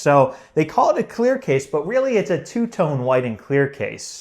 So they call it a clear case, but really it's a two-tone white and clear case.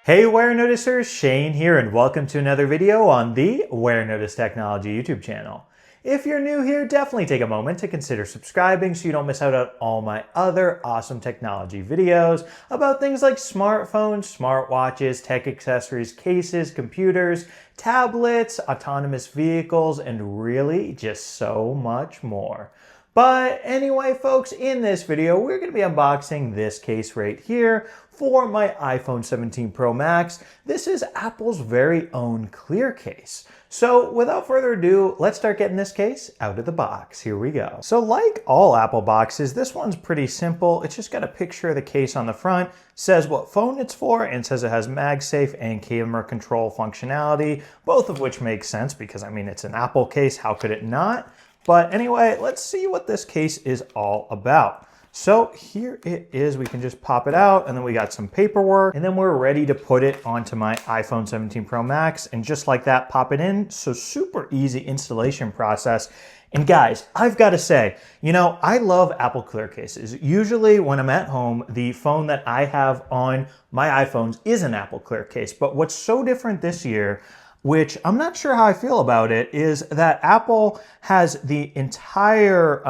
Hey Warenoticers, Shane here, and welcome to another video on the Warenotice Technology YouTube channel. If you're new here, definitely take a moment to consider subscribing so you don't miss out on all my other awesome technology videos about things like smartphones, smartwatches, tech accessories, cases, computers, tablets, autonomous vehicles, and really just so much more. But anyway, folks, in this video, we're going to be unboxing this case right here for my iPhone 17 Pro Max. This is Apple's very own clear case. So without further ado, let's start getting this case out of the box. Here we go. So like all Apple boxes, this one's pretty simple. It's just got a picture of the case on the front, says what phone it's for, and says it has MagSafe and camera control functionality, both of which make sense because, I mean, it's an Apple case. How could it not? But anyway, let's see what this case is all about. So here it is. We can just pop it out, and then we got some paperwork, and then we're ready to put it onto my iPhone 17 Pro Max, and just like that, pop it in. So super easy installation process. And guys, I've got to say, you know, I love Apple clear cases. Usually when I'm at home, the phone that I have on my iPhones is an Apple clear case. But what's so different this year, which I'm not sure how I feel about it, is that Apple has the entire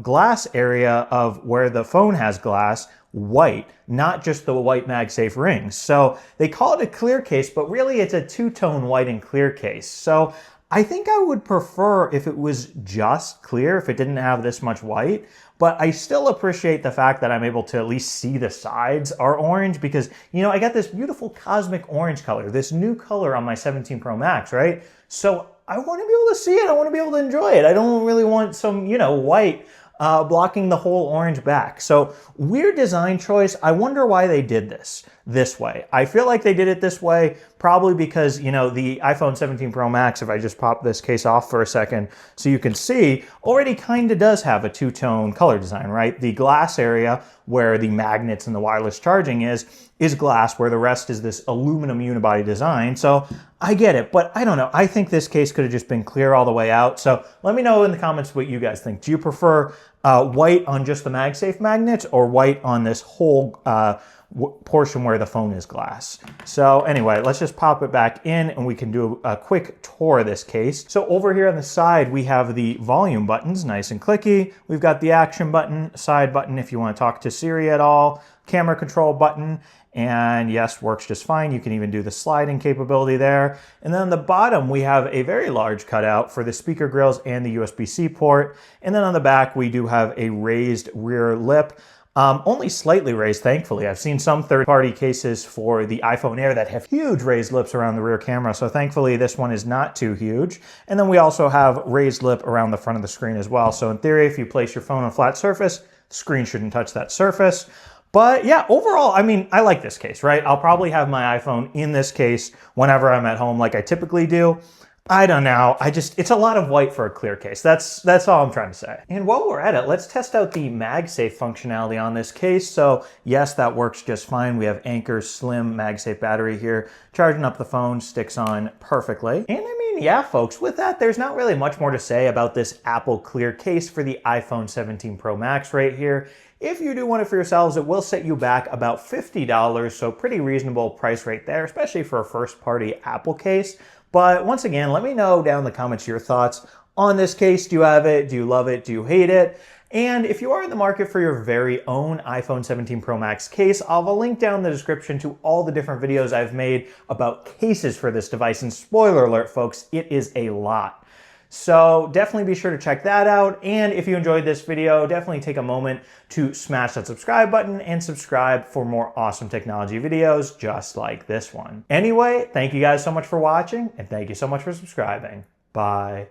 glass area of where the phone has glass white, not just the white MagSafe rings. So they call it a clear case, but really it's a two-tone white and clear case. So I think I would prefer if it was just clear, if it didn't have this much white, but I still appreciate the fact that I'm able to at least see the sides are orange because, you know, I got this beautiful cosmic orange color, this new color on my 17 Pro Max, right? So I want to be able to see it. I want to be able to enjoy it. I don't really want some, you know, white blocking the whole orange back. So weird design choice. I wonder why they did this way. I feel like they did it this way probably because, you know, the iPhone 17 Pro Max, if I just pop this case off for a second so you can see, already kind of does have a two-tone color design, right? The glass area where the magnets and the wireless charging is glass, where the rest is this aluminum unibody design. So I get it, but I don't know. I think this case could have just been clear all the way out. So let me know in the comments what you guys think. Do you prefer white on just the MagSafe magnets or white on this whole portion where the phone is glass? So anyway, let's just pop it back in and we can do a quick tour of this case. So over here on the side, we have the volume buttons, nice and clicky. We've got the action button, side button if you want to talk to Siri at all, camera control button, and yes, works just fine. You can even do the sliding capability there. And then on the bottom, we have a very large cutout for the speaker grills and the USB-C port. And then on the back, we do have a raised rear lip. Only slightly raised, thankfully. I've seen some third-party cases for the iPhone Air that have huge raised lips around the rear camera, so thankfully this one is not too huge. And then we also have raised lip around the front of the screen as well. So in theory, if you place your phone on a flat surface, the screen shouldn't touch that surface. But yeah, overall, I mean, I like this case, right? I'll probably have my iPhone in this case whenever I'm at home like I typically do. I don't know. It's a lot of white for a clear case. That's all I'm trying to say. And while we're at it, let's test out the MagSafe functionality on this case. So yes, that works just fine. We have Anker's slim MagSafe battery here. Charging up the phone, sticks on perfectly. And I mean, yeah, folks, with that, there's not really much more to say about this Apple clear case for the iPhone 17 Pro Max right here. If you do want it for yourselves, it will set you back about $50, so pretty reasonable price right there, especially for a first-party Apple case. But once again, let me know down in the comments your thoughts on this case. Do you have it? Do you love it? Do you hate it? And if you are in the market for your very own iPhone 17 Pro Max case, I'll have a link down in the description to all the different videos I've made about cases for this device. And spoiler alert, folks, it is a lot. So definitely be sure to check that out. And if you enjoyed this video, definitely take a moment to smash that subscribe button and subscribe for more awesome technology videos just like this one. Anyway, thank you guys so much for watching and thank you so much for subscribing. Bye.